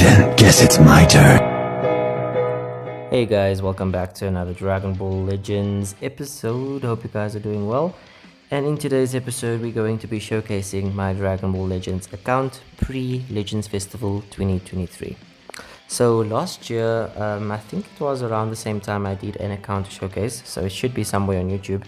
then guess it's my turn. Hey guys, welcome back to another Dragon Ball Legends episode. Hope you guys are doing well. And in today's episode, we're going to be showcasing my Dragon Ball Legends account pre-Legends Festival 2023. So last year, I think it was around the same time I did an account showcase, so it should be somewhere on YouTube.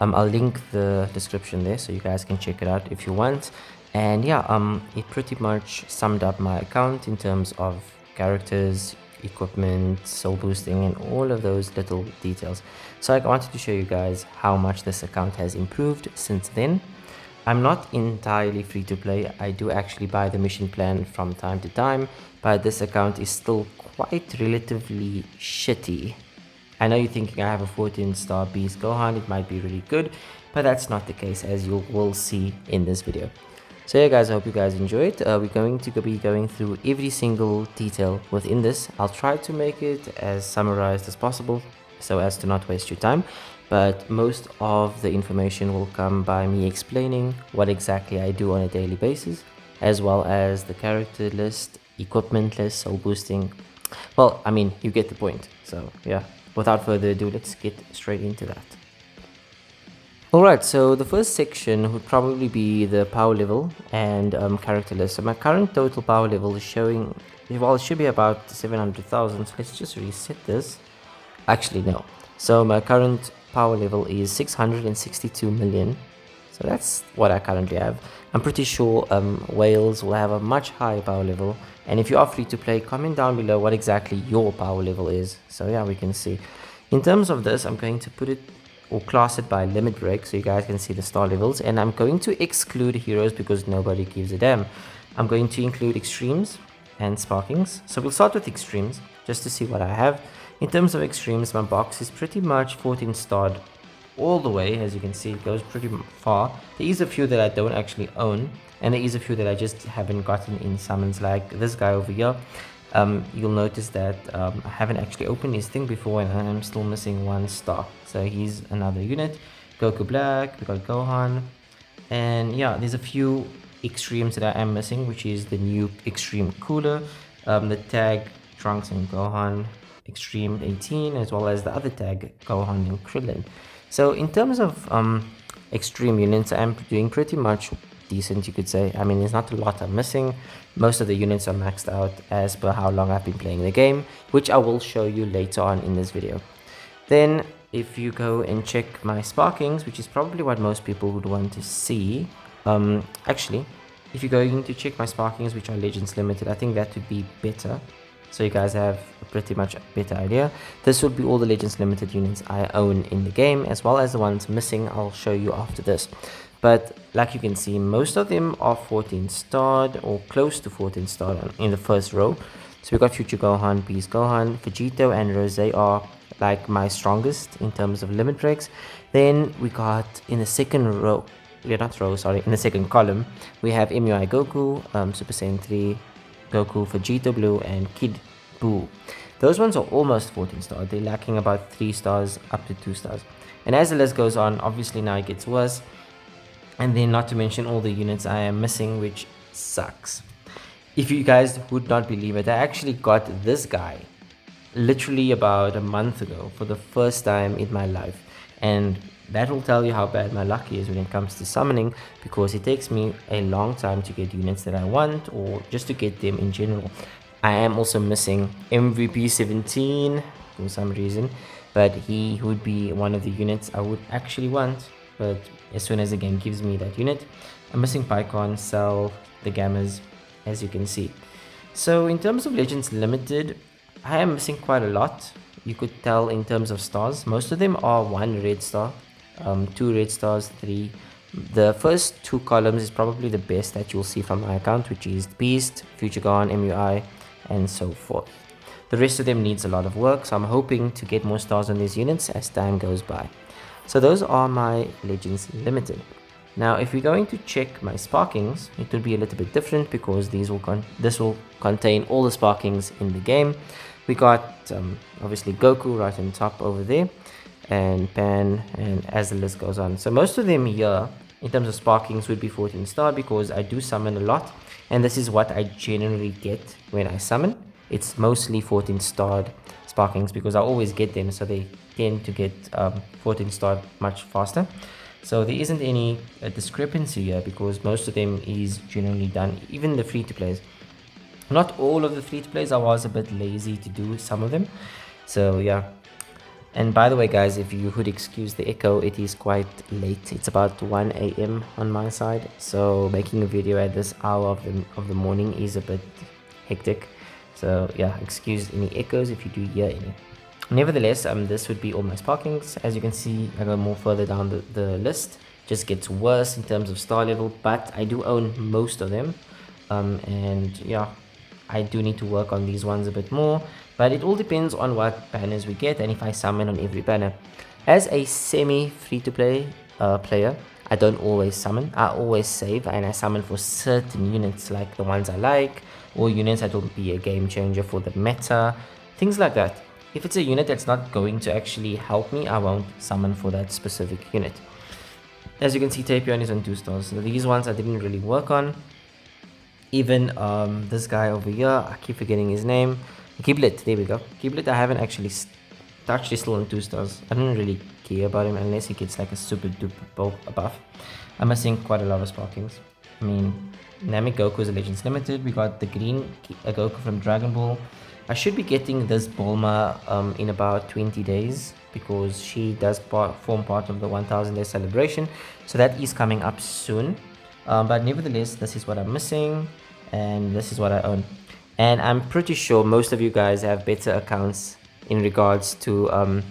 I'll link the description there so you guys can check it out if you want. And yeah, it pretty much summed up my account in terms of characters, equipment, soul boosting, and all of those little details. So I wanted to show you guys how much this account has improved since then. I'm not entirely free to play. I do actually buy the mission plan from time to time, but this account is still quite relatively shitty. I know you're thinking I have a 14-star Beast Gohan, it might be really good, but that's not the case, as you will see in this video. So yeah guys, I hope you guys enjoyed. We're going to be going through every single detail within this. I'll try to make it as summarized as possible so as to not waste your time, but most of the information will come by me explaining what exactly I do on a daily basis, as well as the character list, equipment list, soul boosting. Well, I mean, you get the point. So yeah, without further ado, let's get straight into that. Alright, so the first section would probably be the power level and character list. So my current total power level is showing, well, it should be about 700,000. So let's just reset this. Actually, no. So my current power level is 662 million. So that's what I currently have. I'm pretty sure Wales will have a much higher power level. And if you are free to play, comment down below what exactly your power level is. So yeah, we can see. In terms of this, I'm going to put it or class it by limit break so you guys can see the star levels, and I'm going to exclude heroes because nobody gives a damn. I'm going to include extremes and sparkings. So we'll start with extremes just to see what I have. In terms of extremes, my box is pretty much 14 starred all the way. As you can see, it goes pretty far. There is a few that I don't actually own, and there is a few that I just haven't gotten in summons, like this guy over here. You'll notice that I haven't actually opened his thing before, and I'm still missing one star. So he's another unit. Goku Black, we got Gohan, and yeah, there's a few extremes that I am missing, which is the new Extreme Cooler, the tag Trunks and Gohan Extreme 18, as well as the other tag Gohan and Krillin. So in terms of extreme units, I'm doing pretty much decent, you could say. I mean, there's not a lot I'm missing. Most of the units are maxed out as per how long I've been playing the game, which I will show you later on in this video. Then if you go and check my sparkings, which is probably what most people would want to see, actually, if you're going to check my sparkings, which are Legends Limited, I think that would be better, so you guys have a pretty much better idea. This would be all the Legends Limited units I own in the game, as well as the ones missing. I'll show you after this. But like you can see, most of them are 14 starred or close to 14 starred in the first row. So we got Future Gohan, Beast Gohan, Vegito, and Rose are like my strongest in terms of limit breaks. Then we got in the second row, in the second column, we have MUI Goku, Super Saiyan 3, Goku, Vegito Blue, and Kid Buu. Those ones are almost 14 stars. They're lacking about 3 stars up to 2 stars. And as the list goes on, obviously now it gets worse. And then not to mention all the units I am missing, which sucks. If you guys would not believe it, I actually got this guy literally about a month ago for the first time in my life. And that will tell you how bad my luck is when it comes to summoning, because it takes me a long time to get units that I want, or just to get them in general. I am also missing MVP 17 for some reason, but he would be one of the units I would actually want. But as soon as the game gives me that unit, I'm missing Pycon, Cell, the Gammas, as you can see. So in terms of Legends Limited, I am missing quite a lot. You could tell in terms of stars. Most of them are 1 red star, 2 red stars, 3. The first 2 columns is probably the best that you'll see from my account, which is Beast, Future Gohan, MUI, and so forth. The rest of them needs a lot of work, so I'm hoping to get more stars on these units as time goes by. So those are my Legends Limited. Now if we're going to check my sparkings, it will be a little bit different because this will contain all the sparkings in the game. We got obviously Goku right on top over there, and Pan, and as the list goes on. So most of them here in terms of sparkings would be 14 star because I do summon a lot, and this is what I generally get when I summon. It's mostly 14 starred sparkings because I always get them, so they tend to get 14 star much faster. So there isn't any discrepancy here because most of them is generally done, even the free to plays. Not all of the free to plays, I was a bit lazy to do some of them. So yeah. And by the way guys, if you would excuse the echo, it is quite late. It's about 1 a.m. on my side, so making a video at this hour of the morning is a bit hectic. So yeah, excuse any echoes if you do hear any. Nevertheless, this would be all my sparkings. As you can see, I go more further down the list. Just gets worse in terms of star level, but I do own most of them. And yeah, I do need to work on these ones a bit more, but it all depends on what banners we get and if I summon on every banner. As a semi free-to-play player, I don't always summon. I always save, and I summon for certain units like the ones I like, or units that will be a game changer for the meta, things like that. If it's a unit that's not going to actually help me, I won't summon for that specific unit. As you can see, Tapion is on 2 stars. So these ones I didn't really work on. Even this guy over here, I keep forgetting his name. Giblet, there we go. Giblet, I haven't actually touched. He's still on 2 stars. I don't really care about him unless he gets like a super duper buff. I'm missing quite a lot of sparkings. I mean, Namek Goku is a Legends Limited. We got the green Goku from Dragon Ball. I should be getting this Bulma in about 20 days because she does form part of the 1000 day celebration. So that is coming up soon. But nevertheless, this is what I'm missing, and this is what I own. And I'm pretty sure most of you guys have better accounts in regards to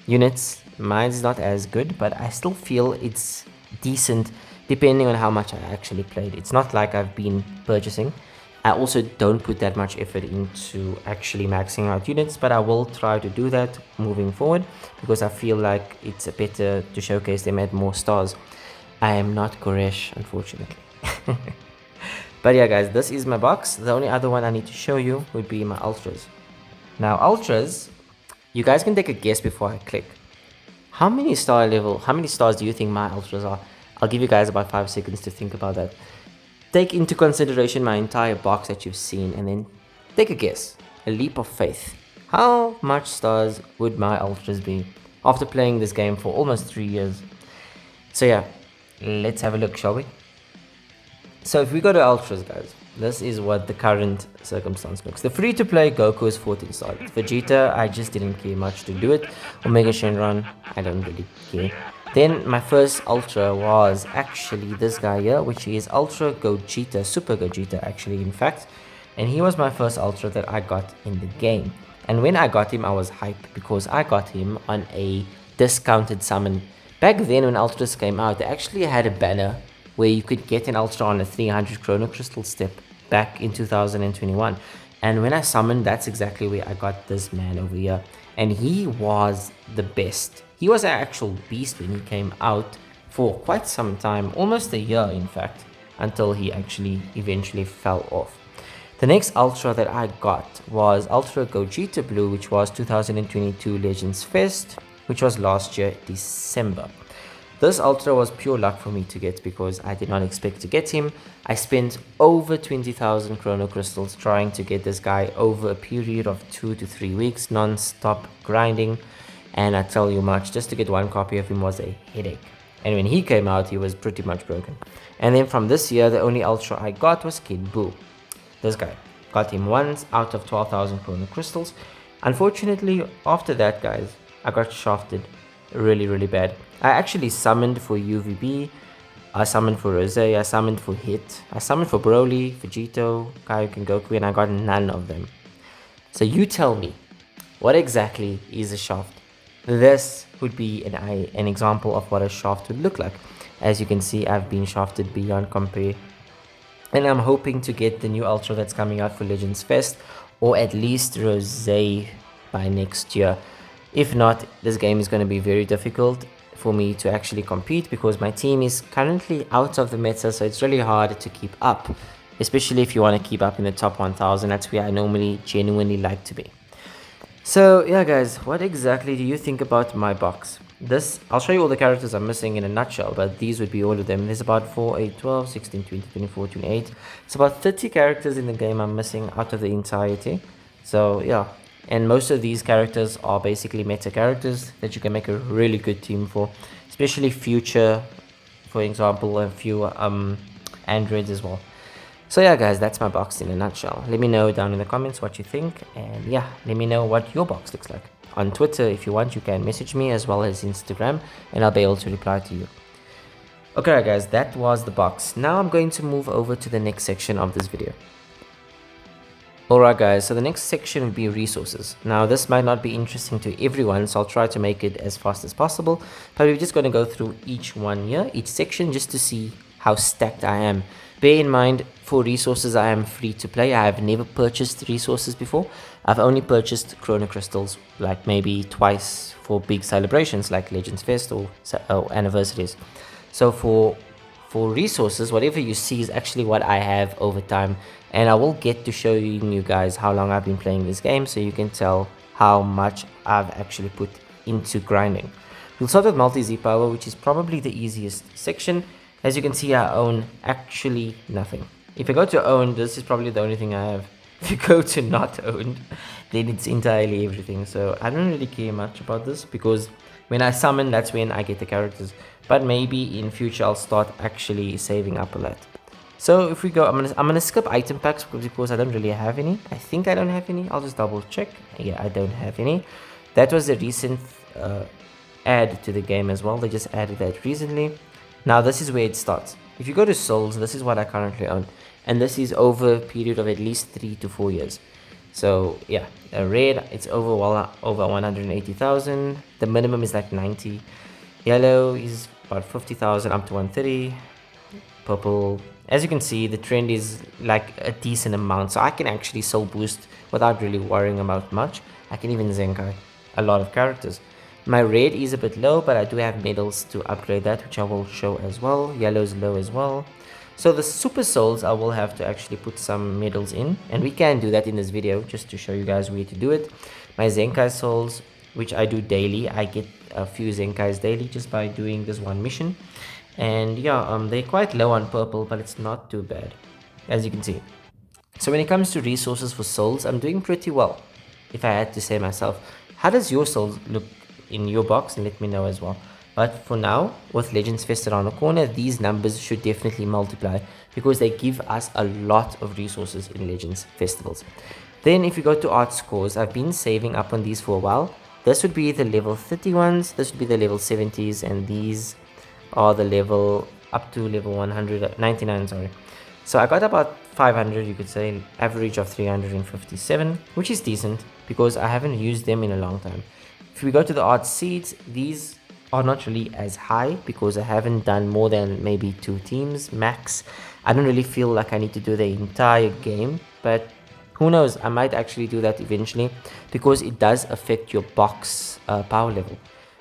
units. Mine's not as good, but I still feel it's decent depending on how much I actually played. It's not like I've been purchasing. I also don't put that much effort into actually maxing out units, but I will try to do that moving forward because I feel like it's better to showcase them at more stars. I am not Koresh, unfortunately. But yeah guys, this is my box. The only other one I need to show you would be my ultras. Now ultras, you guys can take a guess before I click. How many stars do you think my ultras are? I'll give you guys about 5 seconds to think about that. Take into consideration my entire box that you've seen and then take a guess, a leap of faith. How much stars would my ultras be after playing this game for almost 3 years? So yeah, let's have a look, shall we? So if we go to ultras guys, this is what the current circumstance looks. The free to play Goku is 14 stars. Vegeta, I just didn't care much to do it. Omega Shenron, I don't really care. Then my first ultra was actually this guy here, which is Ultra Gogeta, Super Gogeta actually in fact. And he was my first ultra that I got in the game. And when I got him, I was hyped because I got him on a discounted summon. Back then when ultras came out, they actually had a banner where you could get an ultra on a 300 Chrono Crystal step back in 2021. And when I summoned, that's exactly where I got this man over here. And he was the best. He was an actual beast when he came out for quite some time, almost a year in fact, until he actually eventually fell off. The next ultra that I got was Ultra Gogeta Blue, which was 2022 Legends Fest, which was last year December. This ultra was pure luck for me to get because I did not expect to get him. I spent over 20,000 Chrono Crystals trying to get this guy over a period of 2 to 3 weeks, non-stop grinding. And I tell you much, just to get one copy of him was a headache. And when he came out, he was pretty much broken. And then from this year, the only ultra I got was Kid Buu. This guy. Got him once out of 12,000 Chrono Crystals. Unfortunately, after that, guys, I got shafted really bad. I actually summoned for UVB, I summoned for Rose, I summoned for Hit, I summoned for Broly, Vegito, Kaioken Goku, and I got none of them. So you tell me, what exactly is a shaft? This would be an example of what a shaft would look like. As you can see, I've been shafted beyond compare. And I'm hoping to get the new Ultra that's coming out for Legends Fest, or at least Rose by next year. If not, this game is going to be very difficult for me to actually compete because my team is currently out of the meta, so it's really hard to keep up, especially if you want to keep up in the top 1000. That's where I normally genuinely like to be. So yeah guys, what exactly do you think about my box? this, I'll show you all the characters I'm missing in a nutshell, but these would be all of them. There's about 4, 8, 12, 16, 20, 24, 28. It's about 30 characters in the game I'm missing out of the entirety. So yeah, and most of these characters are basically meta characters that you can make a really good team for, especially future, for example, a few androids as well. So yeah guys, that's my box in a nutshell. Let me know down in the comments what you think, and yeah, let me know what your box looks like. On Twitter, if you want, you can message me, as well as Instagram, and I'll be able to reply to you. Okay guys, that was the box. Now I'm going to move over to the next section of this video. Alright guys, so the next section will be resources. Now this might not be interesting to everyone, so I'll try to make it as fast as possible, but we're just going to go through each one here, each section, just to see how stacked I am. Bear in mind, for resources I am free to play. I have never purchased resources before. I've only purchased chrono crystals like maybe twice for big celebrations like Legends Fest or anniversaries. So for resources, whatever you see is actually what I have over time, and I will get to show you guys how long I've been playing this game, so you can tell how much I've actually put into grinding. We'll start with multi Z power, which is probably the easiest section. As you can see, I own actually nothing. If I go to owned, this is probably the only thing I have. If you go to not owned, then it's entirely everything. So I don't really care much about this, because when I summon, that's when I get the characters. But maybe in future I'll start actually saving up a lot. So if we go, I'm gonna skip item packs because I don't really have any. I think I don't have any. I'll just double check. Yeah, I don't have any. That was a recent add to the game as well. They just added that recently. Now this is where it starts. If you go to souls, this is what I currently own, and this is over a period of at least 3 to 4 years. So yeah, red, it's over 180,000. The minimum is like 90. Yellow is about 50,000 up to 130. Purple, as you can see, the trend is like a decent amount, so I can actually soul boost without really worrying about much. I can even Zenkai a lot of characters. My red is a bit low, but I do have medals to upgrade that, which I will show as well. Yellow is low as well. So the super souls, I will have to actually put some medals in, and we can do that in this video just to show you guys where to do it. My Zenkai souls, which I do daily, I get a few Zenkais daily just by doing this one mission. And yeah, they're quite low on purple, but it's not too bad, as you can see. So when it comes to resources for souls, I'm doing pretty well, if I had to say myself. How does your souls look in your box? And let me know as well. But for now, with Legends Fest around the corner, these numbers should definitely multiply, because they give us a lot of resources in Legends festivals. Then if you go to art scores, I've been saving up on these for a while. This would be the level 31s, this would be the level 70s, and these are the level up to level 199, sorry. So I got about 500, you could say, average of 357, which is decent because I haven't used them in a long time. If we go to the art seeds, these are not really as high because I haven't done more than maybe 2 teams max. I don't really feel like I need to do the entire game, but who knows, I might actually do that eventually, because it does affect your box power level.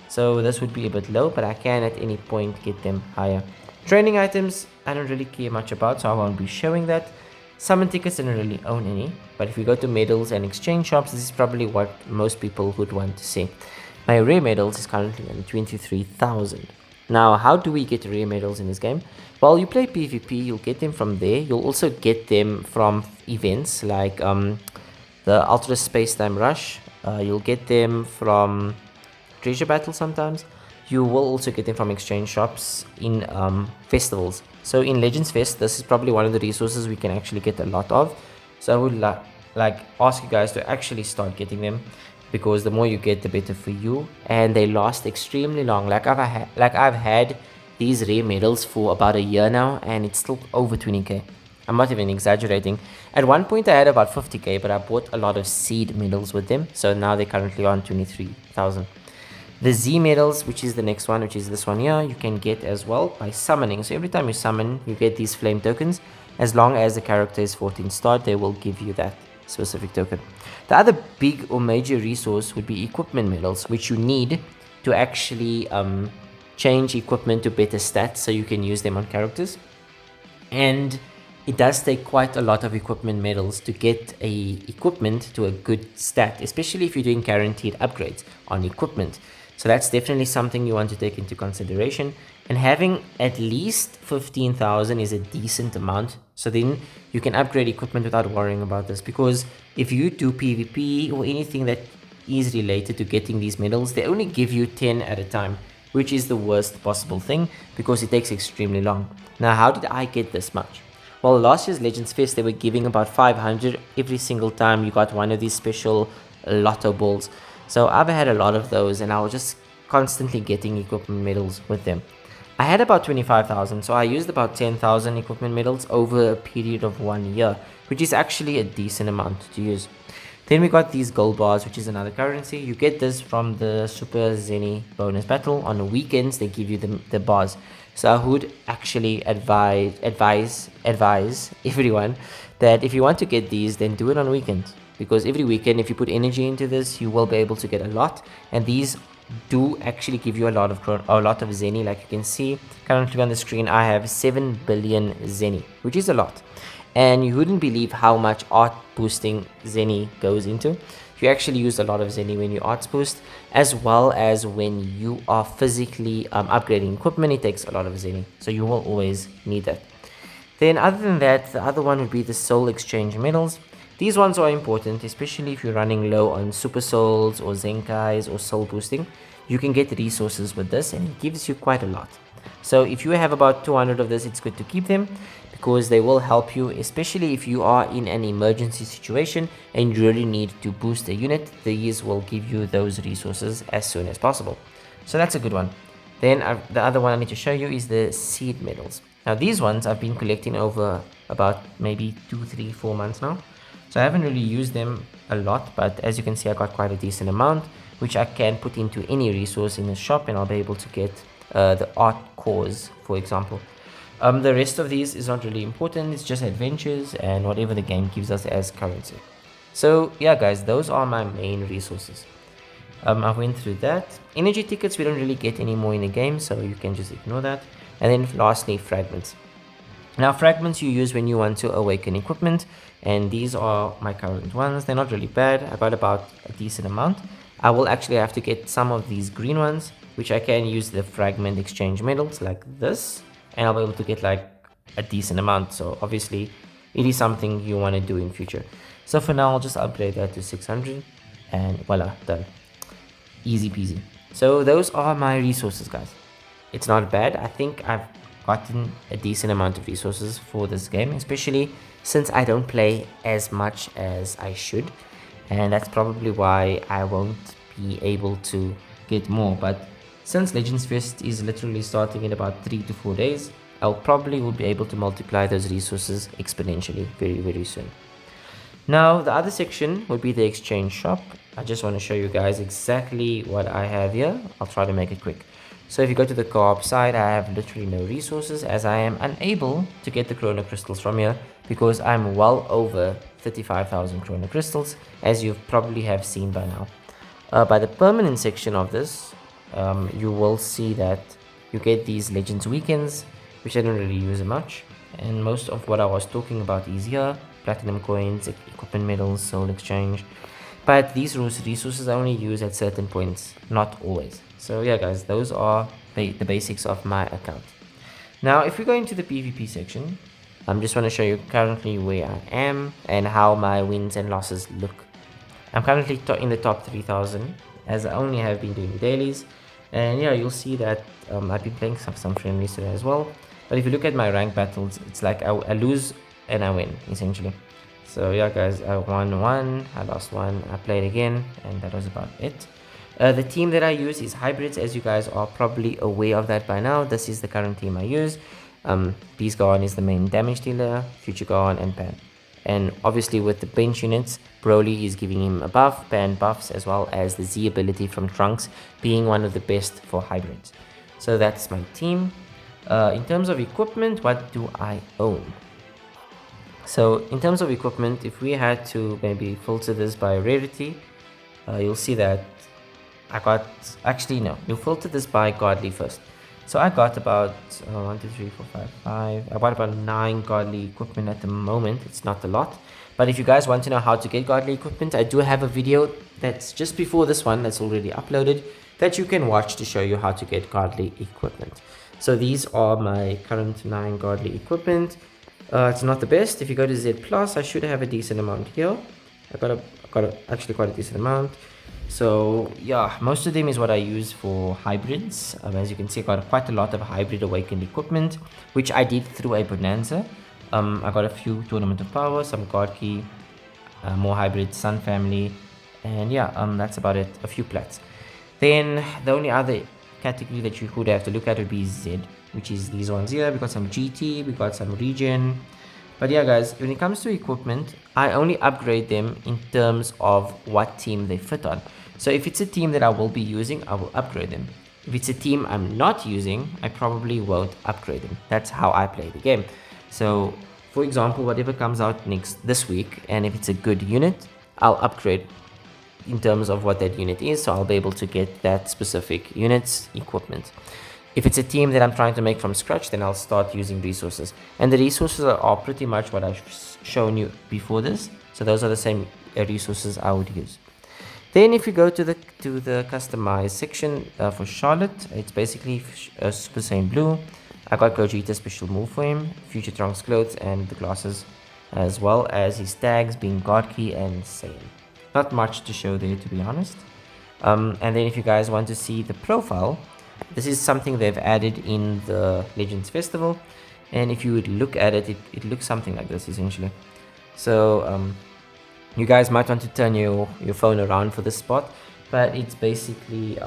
So this would be a bit low, but I can at any point get them higher. Training items, I don't really care much about, so I won't be showing that. Summon tickets, I don't really own any, but if you go to medals and exchange shops, this is probably what most people would want to see. My rare medals is currently on 23,000. Now, how do we get rare medals in this game? Well, you play PvP, you'll get them from there. You'll also get them from events like the Ultra Space Time Rush. You'll get them from treasure battle sometimes. You will also get them from exchange shops in festivals. So in Legends Fest, this is probably one of the resources we can actually get a lot of. So I would like ask you guys to actually start getting them, because the more you get, the better for you, and they last extremely long. Like I've had these rare medals for about a year now, and it's still over 20k. I'm not even exaggerating. At one point I had about 50k, but I bought a lot of seed medals with them, so now they're currently on 23,000. The Z medals, which is the next one, which is this one here, you can get as well by summoning. So every time you summon, you get these flame tokens. As long as the character is 14 star, they will give you that specific token. The other big or major resource would be equipment medals, which you need to actually change equipment to better stats so you can use them on characters. And it does take quite a lot of equipment medals to get a equipment to a good stat, especially if you're doing guaranteed upgrades on equipment. So that's definitely something you want to take into consideration. And having at least 15,000 is a decent amount. So then you can upgrade equipment without worrying about this. Because if you do PvP or anything that is related to getting these medals, they only give you 10 at a time, which is the worst possible thing because it takes extremely long. Now, how did I get this much? Well, last year's Legends Fest, they were giving about 500 every single time you got one of these special lotto balls. So I've had a lot of those and I was just constantly getting equipment medals with them. I had about 25,000, so I used about 10,000 equipment medals over a period of 1 year, which is actually a decent amount to use. Then we got these gold bars, which is another currency. You get this from the Super Zenny bonus battle. On the weekends, they give you the bars. So I would actually advise everyone that if you want to get these, then do it on weekends. Because every weekend, if you put energy into this, you will be able to get a lot. And these do actually give you a lot of Zenny. Like you can see currently on the screen, I have 7 billion Zenny, which is a lot. And you wouldn't believe how much art boosting Zenny goes into. You actually use a lot of Zenny when you arts boost, as well as when you are physically upgrading equipment. It takes a lot of Zenny, so you will always need that. Then other than that, the other one would be the soul exchange medals. These ones are important, especially if you're running low on super souls or zenkais or soul boosting. You can get resources with this and it gives you quite a lot. So if you have about 200 of this, it's good to keep them because they will help you, especially if you are in an emergency situation and you really need to boost a unit. These will give you those resources as soon as possible. So that's a good one. Then the other one I need to show you is the seed medals. Now these ones I've been collecting over about maybe 2, 3, 4 months now. So I haven't really used them a lot, but as you can see, I got quite a decent amount, which I can put into any resource in the shop and I'll be able to get the art cores, for example. The rest of these is not really important. It's just adventures and whatever the game gives us as currency. So yeah, guys, those are my main resources. I went through that. Energy tickets, we don't really get any more in the game, so you can just ignore that. And then lastly, fragments. Now fragments you use when you want to awaken equipment, and these are my current ones. They're not really bad. I got about a decent amount. I will actually have to get some of these green ones, which I can use the fragment exchange medals like this, and I'll be able to get like a decent amount. So obviously it is something you want to do in future. So for now, I'll just upgrade that to 600 and voila, done. Easy peasy. So those are my resources, guys. It's not bad. I think I've gotten a decent amount of resources for this game, especially since I don't play as much as I should, and that's probably why I won't be able to get more. But since Legends Fest is literally starting in about 3 to 4 days, I'll probably will be able to multiply those resources exponentially very soon. Now the other section would be the exchange shop. I just want to show you guys exactly what I have here. I'll try to make it quick. So if you go to the co-op side, I have literally no resources as I am unable to get the chrono crystals from here because I'm well over 35,000 chrono crystals, as you probably have seen by now. By the permanent section of this, you will see that you get these Legends weekends, which I don't really use much. And most of what I was talking about is here: platinum coins, equipment medals, soul exchange. But these resources I only use at certain points, not always. So yeah, guys, those are the basics of my account. Now if we go into the PvP section, I'm just want to show you currently where I am and how my wins and losses look. I'm currently in the top 3,000 as I only have been doing dailies. And yeah, you'll see that I've been playing some friendlies today as well. But if you look at my rank battles, it's like I lose and I win, essentially. So yeah, guys, I won one, I lost one, I played again, and that was about it. The team that I use is hybrids, as you guys are probably aware of that by now. This is the current team I use. Beast Gohan is the main damage dealer, Future Gohan, and Pan. And obviously with the bench units, Broly is giving him a buff, Pan buffs, as well as the Z ability from Trunks being one of the best for hybrids. So that's my team. In terms of equipment, what do I own? So in terms of equipment, if we had to maybe filter this by rarity, you'll see that I got, actually no, you'll filter this by godly first. So I got about 1, 2, 3, 4, 5, 5. I got about 9 godly equipment at the moment. It's not a lot, but if you guys want to know how to get godly equipment, I do have a video that's just before this one that's already uploaded that you can watch to show you how to get godly equipment. So these are my current 9 godly equipment. It's not the best. If you go to Z Plus, I should have a decent amount here. I got actually quite a decent amount. So yeah, most of them is what I use for hybrids. As you can see, I got quite a lot of hybrid awakened equipment, which I did through a bonanza. I got a few Tournament of Power, some God Key, more hybrid Sun Family, and yeah, that's about it. A few plats. Then the only other category that you could have to look at would be Z, which is these ones here. We got some GT, we got some Regen. But yeah, guys, when it comes to equipment, I only upgrade them in terms of what team they fit on. So if it's a team that I will be using, I will upgrade them. If it's a team I'm not using, I probably won't upgrade them. That's how I play the game. So for example, whatever comes out this week, and if it's a good unit, I'll upgrade in terms of what that unit is, so I'll be able to get that specific unit's equipment. If it's a team that I'm trying to make from scratch, then I'll start using resources, and the resources are pretty much what I've shown you before this. So those are the same resources I would use. Then if you go to the customized section for Charlotte, it's basically Super Saiyan Blue. I got Gogeta special move for him, Future Trunks clothes, and the glasses, as well as his tags being God Key and Saiyan. Not much to show there, to be honest. And then if you guys want to see the profile, this is something they've added in the Legends Festival, and if you would look at it, it looks something like this essentially. So you guys might want to turn your phone around for this spot, but it's basically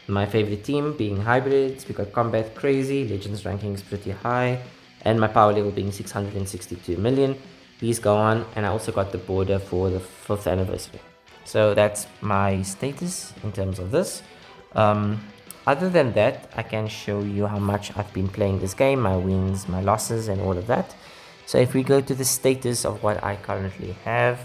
my favorite team being hybrids. We got Combat Crazy, Legends ranking is pretty high, and my power level being 662 million. These go on, and I also got the border for the 5th anniversary. So that's my status in terms of this. Other than that, I can show you how much I've been playing this game, my wins, my losses, and all of that. So if we go to the status of what I currently have,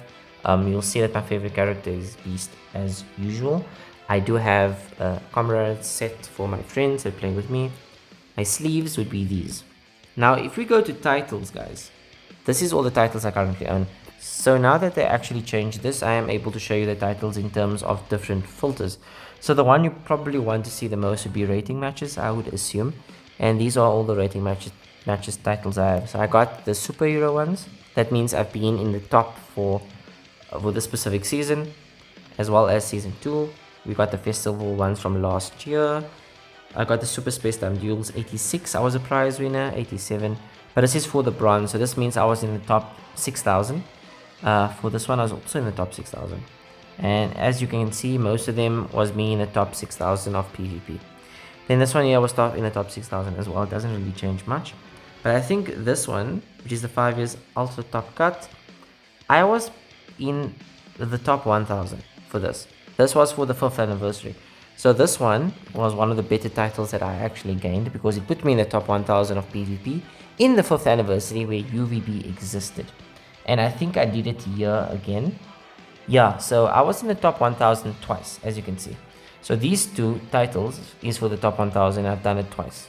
you'll see that my favorite character is Beast as usual. I do have a comrade set for my friends that play with me. My sleeves would be these. Now if we go to titles, guys, this is all the titles I currently own. So now that they actually changed this, I am able to show you the titles in terms of different filters. So the one you probably want to see the most would be rating matches, I would assume. And these are all the rating matches titles I have. So I got the superhero ones. That means I've been in the top 4 for the specific season, as well as season 2. We got the festival ones from last year. I got the Super Space Time Duels 86. I was a prize winner, 87. But this is for the bronze, so this means I was in the top 6,000. For this one, I was also in the top 6,000. And as you can see, most of them was me in the top 6,000 of PvP. Then this one here was in the top 6,000 as well. It doesn't really change much. But I think this one, which is the 5 years Ultra Top Cut, I was in the top 1,000 for this. This was for the 5th anniversary. So this one was one of the better titles that I actually gained, because it put me in the top 1,000 of PvP in the 5th anniversary where UVB existed. And I think I did it here again. Yeah, so I was in the top 1,000 twice, as you can see. So these 2 titles is for the top 1,000. I've done it twice,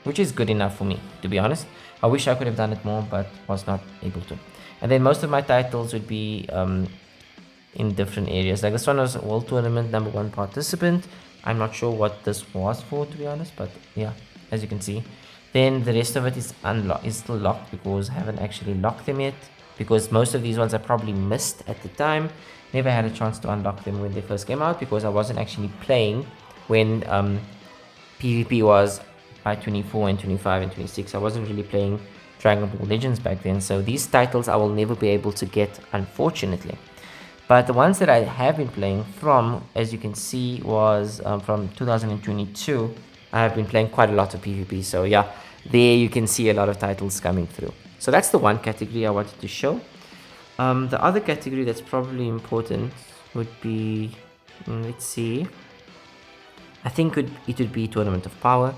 which is good enough for me, to be honest. I wish I could have done it more, but was not able to. And then most of my titles would be in different areas. Like this one was World Tournament #1 participant. I'm not sure what this was for, to be honest, but yeah, as you can see. Then the rest of it is still locked, because I haven't actually locked them yet, because most of these ones I probably missed at the time. Never had a chance to unlock them when they first came out, because I wasn't actually playing when PvP was by 24 and 25 and 26. I wasn't really playing Dragon Ball Legends back then, so these titles I will never be able to get, unfortunately. But the ones that I have been playing from, as you can see, was from 2022. I have been playing quite a lot of PvP, so yeah, there you can see a lot of titles coming through. So that's the one category I wanted to show. The other category that's probably important would be, let's see, I think it would be Tournament of Power.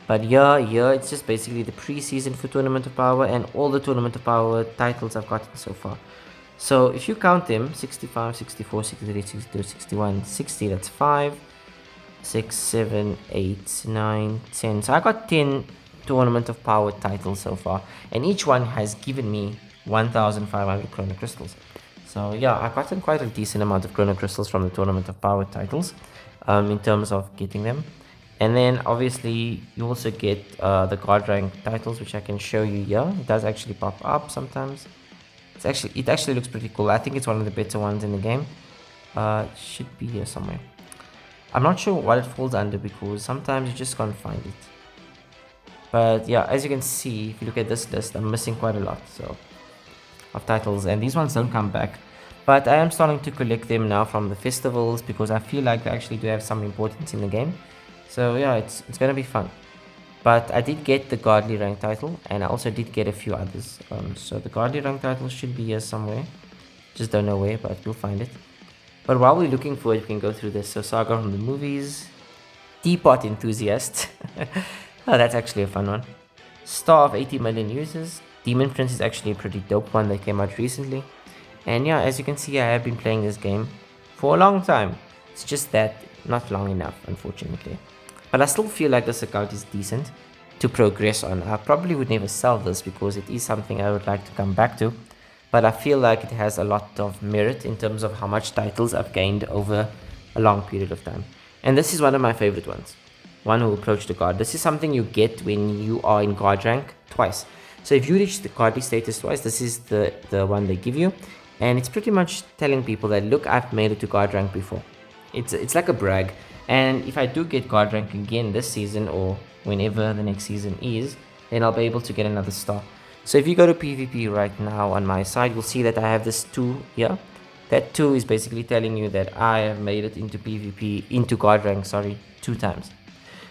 But here it's just basically the pre-season for Tournament of Power and all the Tournament of Power titles I've gotten so far. So if you count them, 65, 64, 63, 62, 61, 60, that's 5, 6, 7, 8, 9, 10. So I got 10 Tournament of Power titles so far, and each one has given me 1,500 Chrono Crystals. So yeah, I've gotten quite a decent amount of Chrono Crystals from the Tournament of Power titles. in terms of getting them. And then obviously you also get the god rank titles, which I can show you here. It does actually pop up sometimes. It actually looks pretty cool. I think it's one of the better ones in the game. It should be here somewhere. I'm not sure what it falls under because sometimes you just can't find it. But yeah, as you can see, if you look at this list, I'm missing quite a lot of titles, and these ones don't come back. But I am starting to collect them now from the festivals because I feel like they actually do have some importance in the game. So yeah, it's gonna be fun. But I did get the godly rank title, and I also did get a few others. So the godly rank title should be here somewhere. Just don't know where, but we'll find it. But while we're looking for it, we can go through this. So Saga from the movies, Teapot Enthusiast. Oh, that's actually a fun one. Star of 80 million users. Demon Prince is actually a pretty dope one that came out recently. And yeah, as you can see, I have been playing this game for a long time. It's just that not long enough, unfortunately. But I still feel like this account is decent to progress on. I probably would never sell this because it is something I would like to come back to. But I feel like it has a lot of merit in terms of how much titles I've gained over a long period of time. And this is one of my favorite ones. One who approached the god. This is something you get when you are in god rank twice. So if you reach the godly status twice, this is the one they give you. And it's pretty much telling people that, look, I've made it to god rank before. It's like a brag. And if I do get god rank again this season or whenever the next season is, then I'll be able to get another star. So if you go to PvP right now on my side, you'll see that I have this 2 here. That 2 is basically telling you that I have made it into PvP, into god rank, sorry, 2 times.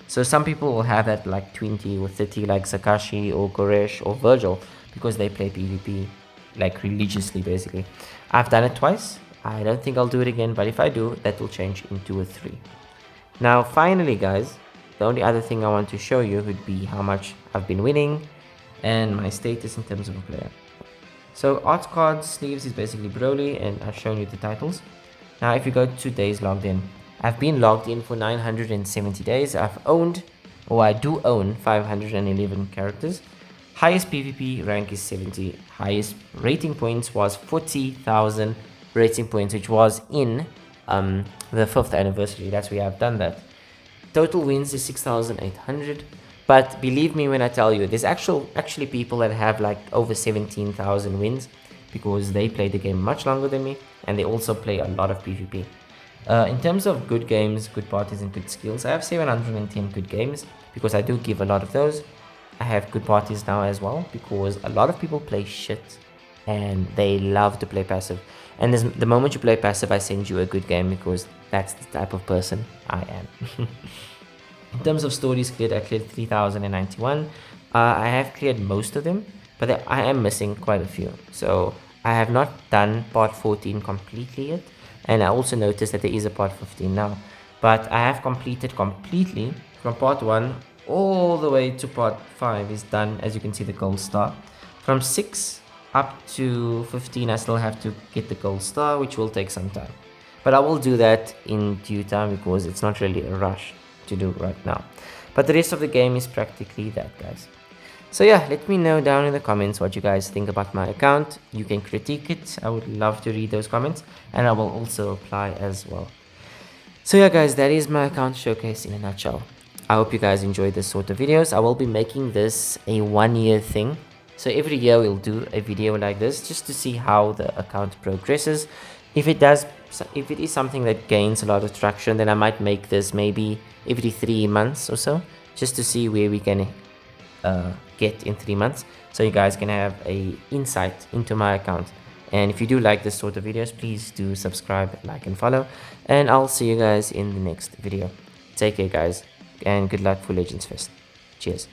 So some people will have that like 20 or 30 like Sakashi or Goresh or Virgil because they play PvP like religiously basically. I've done it twice. I don't think I'll do it again, but if I do, that will change into a 3. Now finally guys, the only other thing I want to show you would be how much I've been winning and my status in terms of a player. So art card sleeves is basically Broly, and I've shown you the titles. Now if you go to days logged in, I've been logged in for 970 days. I do own 511 characters. Highest PvP rank is 70. Highest rating points was 40,000 rating points, which was in the 5th anniversary. That's where I've done that. Total wins is 6,800. But believe me when I tell you, there's actually people that have like over 17,000 wins because they play the game much longer than me, and they also play a lot of PvP. In terms of good games, good parties, and good skills, I have 710 good games because I do give a lot of those. I have good parties now as well because a lot of people play shit and they love to play passive. And the moment you play passive, I send you a good game because that's the type of person I am. In terms of stories cleared, I cleared 3,091. I have cleared most of them, but I am missing quite a few. So I have not done part 14 completely yet. And I also noticed that there is a part 15 now. But I have completed completely from part 1 all the way to part 5 is done. As you can see, the gold star. From 6 up to 15, I still have to get the gold star, which will take some time. But I will do that in due time because it's not really a rush to do right now. But the rest of the game is practically that, guys. So yeah, let me know down in the comments what you guys think about my account. You can critique it. I would love to read those comments, and I will also apply as well. So yeah guys, that is my account showcase in a nutshell. I hope you guys enjoy this sort of videos. I will be making this a 1-year thing. So every year we'll do a video like this just to see how the account progresses. If it is something that gains a lot of traction, then I might make this maybe every 3 months or so, just to see where we can get in 3 months, so you guys can have a insight into my account. And if you do like this sort of videos, please do subscribe, like, and follow, and I'll see you guys in the next video. Take care guys, and good luck for Legends Fest. Cheers.